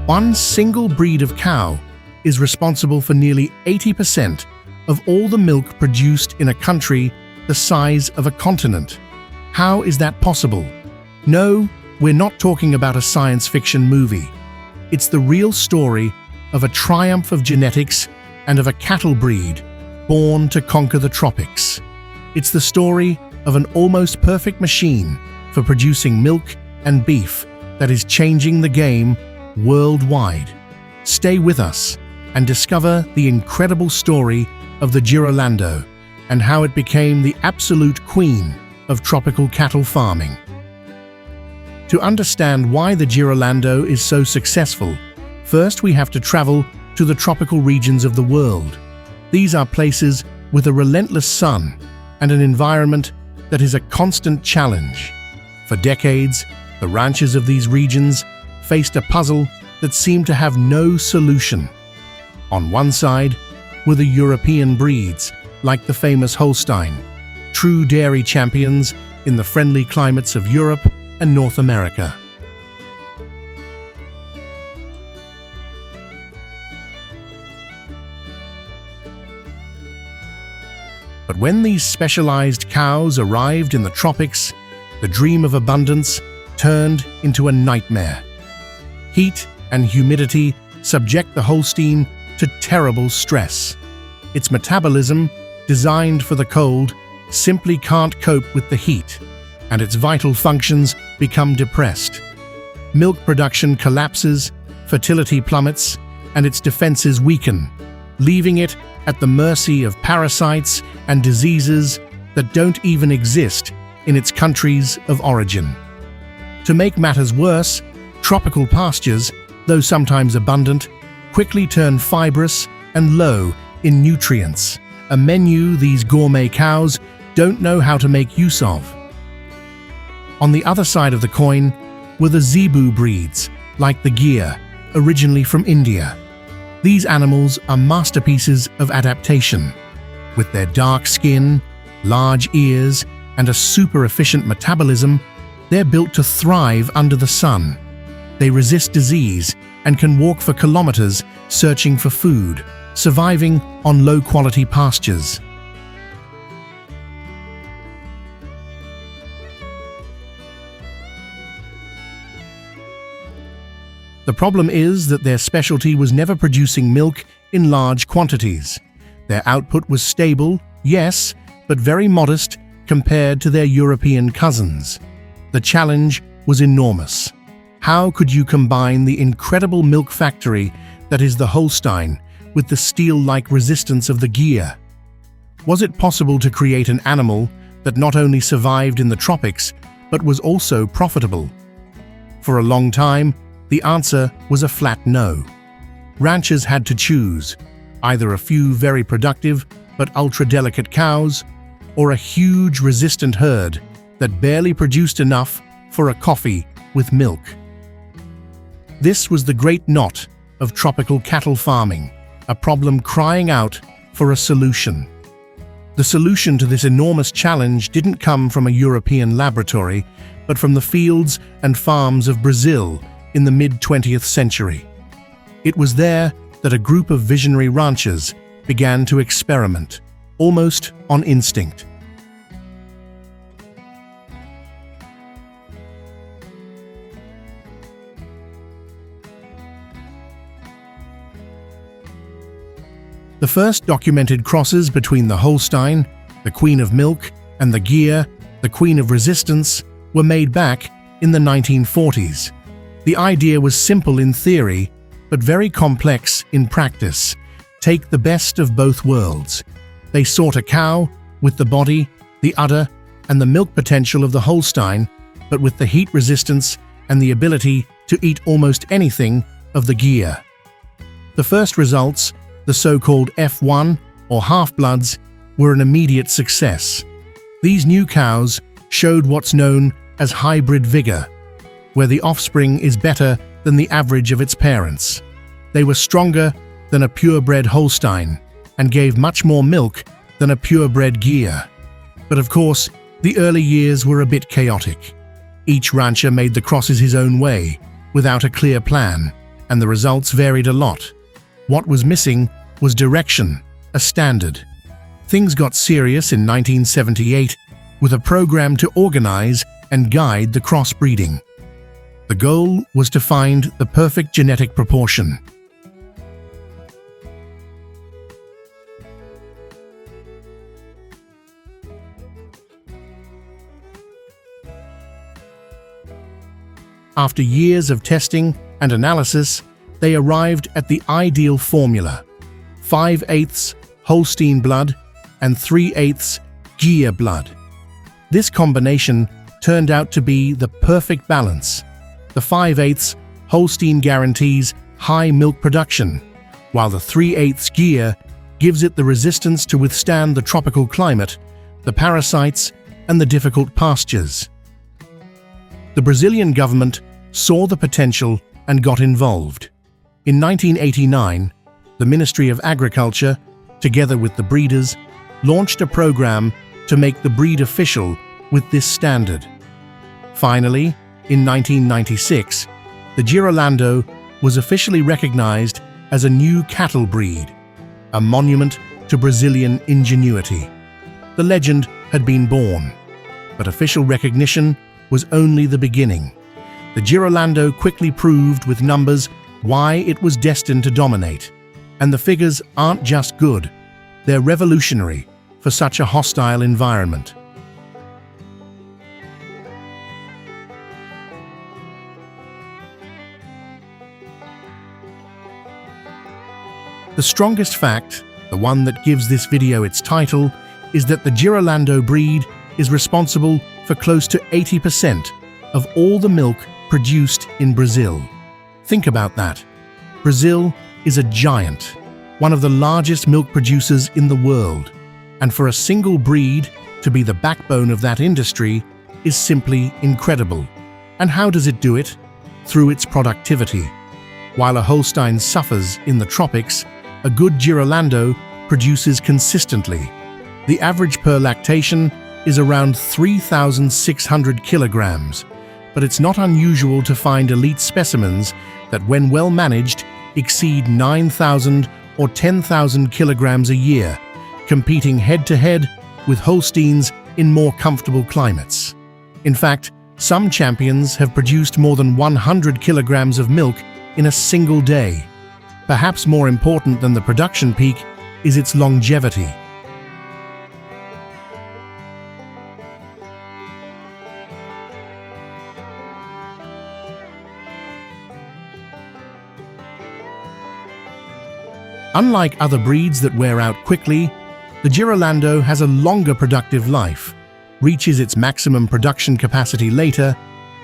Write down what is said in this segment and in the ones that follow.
One single breed of cow is responsible for nearly 80% of all the milk produced in a country the size of a continent. How is that possible? No, we're not talking about a science fiction movie. It's the real story of a triumph of genetics and of a cattle breed born to conquer the tropics. It's the story of an almost perfect machine for producing milk and beef that is changing the game worldwide. Stay with us and discover the incredible story of the Girolando and how it became the absolute queen of tropical cattle farming. To understand why the Girolando is so successful, first we have to travel to the tropical regions of the world. These are places with a relentless sun and an environment that is a constant challenge. For decades, the ranchers of these regions faced a puzzle that seemed to have no solution. On one side were the European breeds, like the famous Holstein, true dairy champions in the friendly climates of Europe and North America. But when these specialized cows arrived in the tropics, the dream of abundance turned into a nightmare. Heat and humidity subject the Holstein to terrible stress. Its metabolism, designed for the cold, simply can't cope with the heat, and its vital functions become depressed. Milk production collapses, fertility plummets, and its defenses weaken, leaving it at the mercy of parasites and diseases that don't even exist in its countries of origin. To make matters worse, tropical pastures, though sometimes abundant, quickly turn fibrous and low in nutrients, a menu these gourmet cows don't know how to make use of. On the other side of the coin were the zebu breeds, like the Gyr, originally from India. These animals are masterpieces of adaptation. With their dark skin, large ears, and a super-efficient metabolism, they're built to thrive under the sun. They resist disease and can walk for kilometers searching for food, surviving on low-quality pastures. The problem is that their specialty was never producing milk in large quantities. Their output was stable, yes, but very modest compared to their European cousins. The challenge was enormous. How could you combine the incredible milk factory that is the Holstein with the steel-like resistance of the Gyr? Was it possible to create an animal that not only survived in the tropics, but was also profitable? For a long time, the answer was a flat no. Ranchers had to choose, either a few very productive but ultra-delicate cows, or a huge resistant herd that barely produced enough for a coffee with milk. This was the great knot of tropical cattle farming, a problem crying out for a solution. The solution to this enormous challenge didn't come from a European laboratory, but from the fields and farms of Brazil in the mid-20th century. It was there that a group of visionary ranchers began to experiment, almost on instinct. The first documented crosses between the Holstein, the Queen of Milk, and the Gyr, the Queen of Resistance, were made back in the 1940s. The idea was simple in theory, but very complex in practice. Take the best of both worlds. They sought a cow with the body, the udder, and the milk potential of the Holstein, but with the heat resistance and the ability to eat almost anything of the Gyr. The first results, the so-called F1 or half-bloods, were an immediate success. These new cows showed what's known as hybrid vigor, where the offspring is better than the average of its parents. They were stronger than a purebred Holstein and gave much more milk than a purebred Gyr. But of course, the early years were a bit chaotic. Each rancher made the crosses his own way, without a clear plan, and the results varied a lot. What was missing was direction, a standard. Things got serious in 1978 with a program to organize and guide the crossbreeding. The goal was to find the perfect genetic proportion. After years of testing and analysis, they arrived at the ideal formula: 5/8 Holstein blood and 3/8 Gyr blood. This combination turned out to be the perfect balance. The 5/8 Holstein guarantees high milk production, while the 3/8 Gyr gives it the resistance to withstand the tropical climate, the parasites, and the difficult pastures. The Brazilian government saw the potential and got involved. In 1989, the Ministry of Agriculture, together with the breeders, launched a program to make the breed official with this standard. Finally, in 1996, the Girolando was officially recognized as a new cattle breed, a monument to Brazilian ingenuity. The legend had been born, but official recognition was only the beginning. The Girolando quickly proved with numbers why it was destined to dominate. And the figures aren't just good, they're revolutionary for such a hostile environment. The strongest fact, the one that gives this video its title, is that the Girolando breed is responsible for close to 80% of all the milk produced in Brazil. Think about that. Brazil is a giant, one of the largest milk producers in the world, and for a single breed to be the backbone of that industry is simply incredible. And how does it do it? Through its productivity. While a Holstein suffers in the tropics, a good Girolando produces consistently. The average per lactation is around 3,600 kilograms, but it's not unusual to find elite specimens that, when well managed, exceed 9,000 or 10,000 kilograms a year, competing head-to-head with Holsteins in more comfortable climates. In fact, some champions have produced more than 100 kilograms of milk in a single day. Perhaps more important than the production peak is its longevity. Unlike other breeds that wear out quickly, the Girolando has a longer productive life, reaches its maximum production capacity later,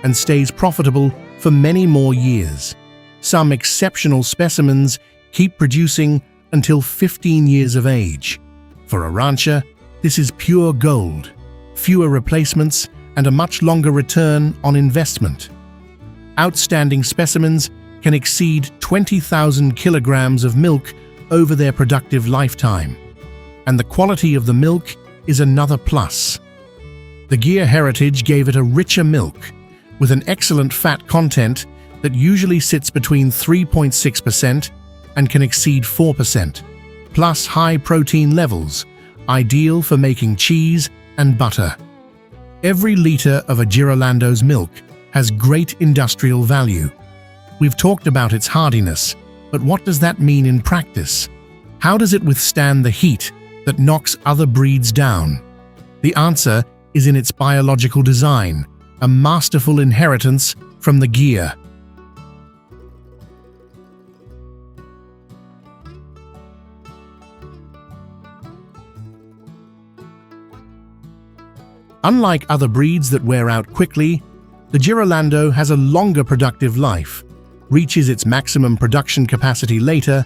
and stays profitable for many more years. Some exceptional specimens keep producing until 15 years of age. For a rancher, this is pure gold, fewer replacements, and a much longer return on investment. Outstanding specimens can exceed 20,000 kilograms of milk over their productive lifetime, and the quality of the milk is another plus. The Gyr heritage gave it a richer milk, with an excellent fat content that usually sits between 3.6% and can exceed 4%, plus high protein levels, ideal for making cheese and butter. Every liter of a Girolando's milk has great industrial value. We've talked about its hardiness, but what does that mean in practice? How does it withstand the heat that knocks other breeds down? The answer is in its biological design, a masterful inheritance from the Gyr. Unlike other breeds that wear out quickly, the Girolando has a longer productive life, reaches its maximum production capacity later,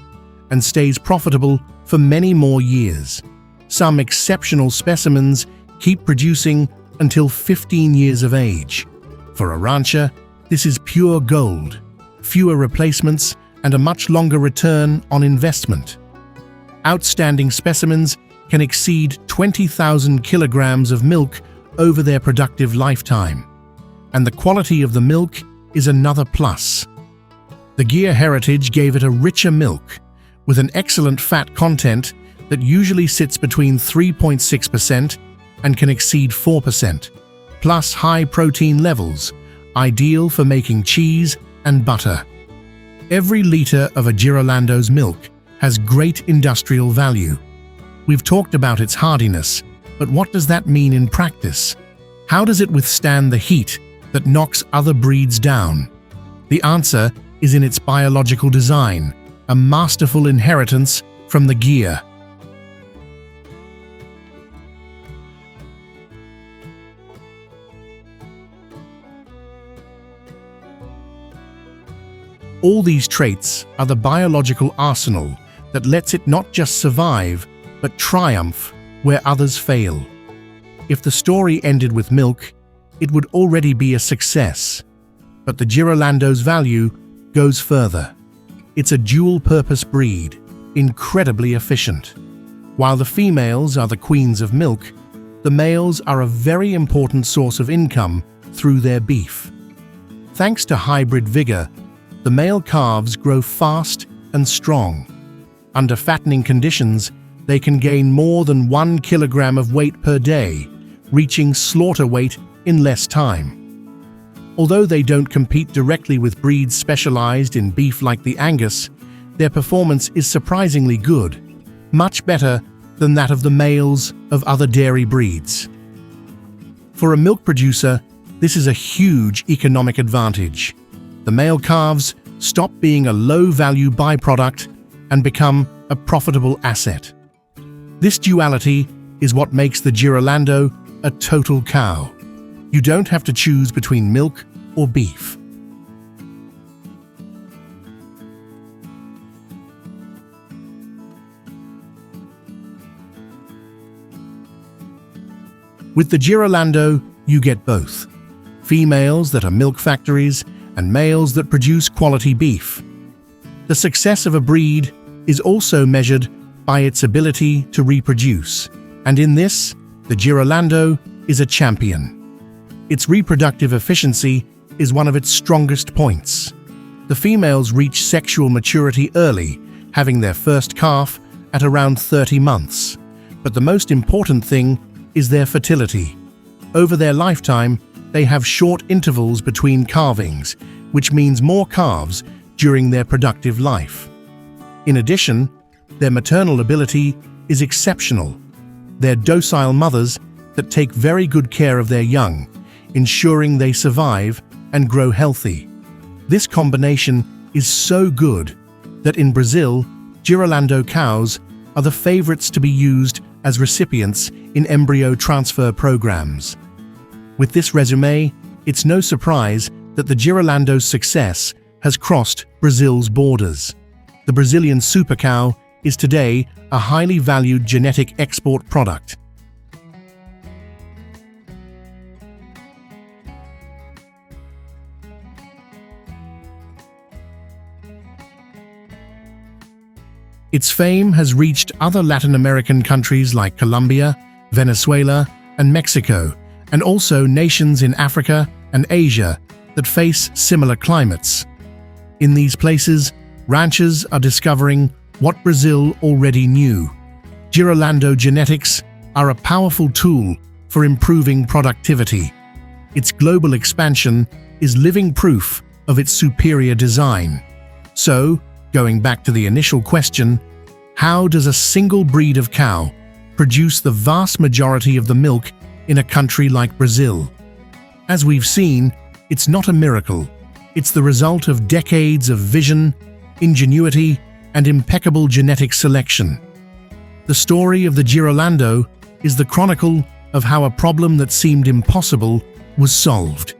and stays profitable for many more years. Some exceptional specimens keep producing until 15 years of age. For a rancher, this is pure gold, fewer replacements, and a much longer return on investment. Outstanding specimens can exceed 20,000 kilograms of milk over their productive lifetime, and the quality of the milk is another plus. The Gyr heritage gave it a richer milk, with an excellent fat content that usually sits between 3.6% and can exceed 4%, plus high protein levels, ideal for making cheese and butter. Every liter of a Girolando's milk has great industrial value. We've talked about its hardiness, but what does that mean in practice? How does it withstand the heat that knocks other breeds down? The answer is in its biological design, a masterful inheritance from the Gyr. All these traits are the biological arsenal that lets it not just survive, but triumph where others fail. If the story ended with milk, it would already be a success. But the Girolando's value goes further. It's a dual-purpose breed, incredibly efficient. While the females are the queens of milk, the males are a very important source of income through their beef. Thanks to hybrid vigor, the male calves grow fast and strong. Under fattening conditions, they can gain more than 1 kilogram of weight per day, reaching slaughter weight in less time. Although they don't compete directly with breeds specialized in beef like the Angus, their performance is surprisingly good, much better than that of the males of other dairy breeds. For a milk producer, this is a huge economic advantage. The male calves stop being a low-value byproduct and become a profitable asset. This duality is what makes the Girolando a total cow. You don't have to choose between milk or beef. With the Girolando, you get both. Females that are milk factories and males that produce quality beef. The success of a breed is also measured by its ability to reproduce, and in this, the Girolando is a champion. Its reproductive efficiency is one of its strongest points. The females reach sexual maturity early, having their first calf at around 30 months. But the most important thing is their fertility. Over their lifetime, they have short intervals between calvings, which means more calves during their productive life. In addition, their maternal ability is exceptional. They're docile mothers that take very good care of their young, ensuring they survive and grow healthy. This combination is so good that in Brazil, Girolando cows are the favorites to be used as recipients in embryo transfer programs. With this resume, it's no surprise that the Girolando's success has crossed Brazil's borders. The Brazilian super cow is today a highly valued genetic export product. Its fame has reached other Latin American countries like Colombia, Venezuela, and Mexico, and also nations in Africa and Asia that face similar climates. In these places, ranchers are discovering what Brazil already knew. Girolando genetics are a powerful tool for improving productivity. Its global expansion is living proof of its superior design. So, going back to the initial question, how does a single breed of cow produce the vast majority of the milk in a country like Brazil? As we've seen, it's not a miracle. It's the result of decades of vision, ingenuity, and impeccable genetic selection. The story of the Girolando is the chronicle of how a problem that seemed impossible was solved.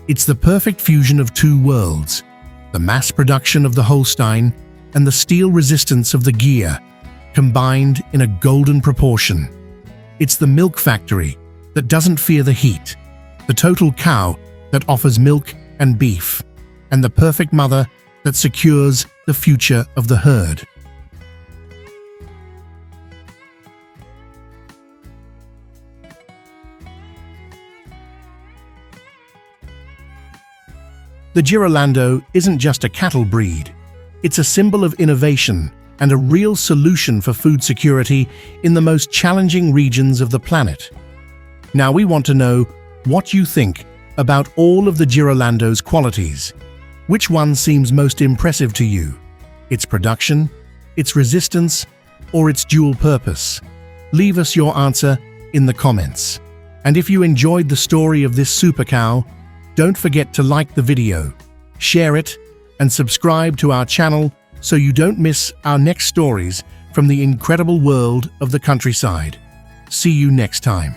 It's the perfect fusion of two worlds, the mass production of the Holstein and the steel resistance of the Gyr, combined in a golden proportion. It's the milk factory that doesn't fear the heat, the total cow that offers milk and beef, and the perfect mother that secures the future of the herd. The Girolando isn't just a cattle breed. It's a symbol of innovation and a real solution for food security in the most challenging regions of the planet. Now we want to know what you think about all of the Girolando's qualities. Which one seems most impressive to you? Its production, its resistance, or its dual purpose? Leave us your answer in the comments. And if you enjoyed the story of this super cow, don't forget to like the video, share it, and subscribe to our channel so you don't miss our next stories from the incredible world of the countryside. See you next time.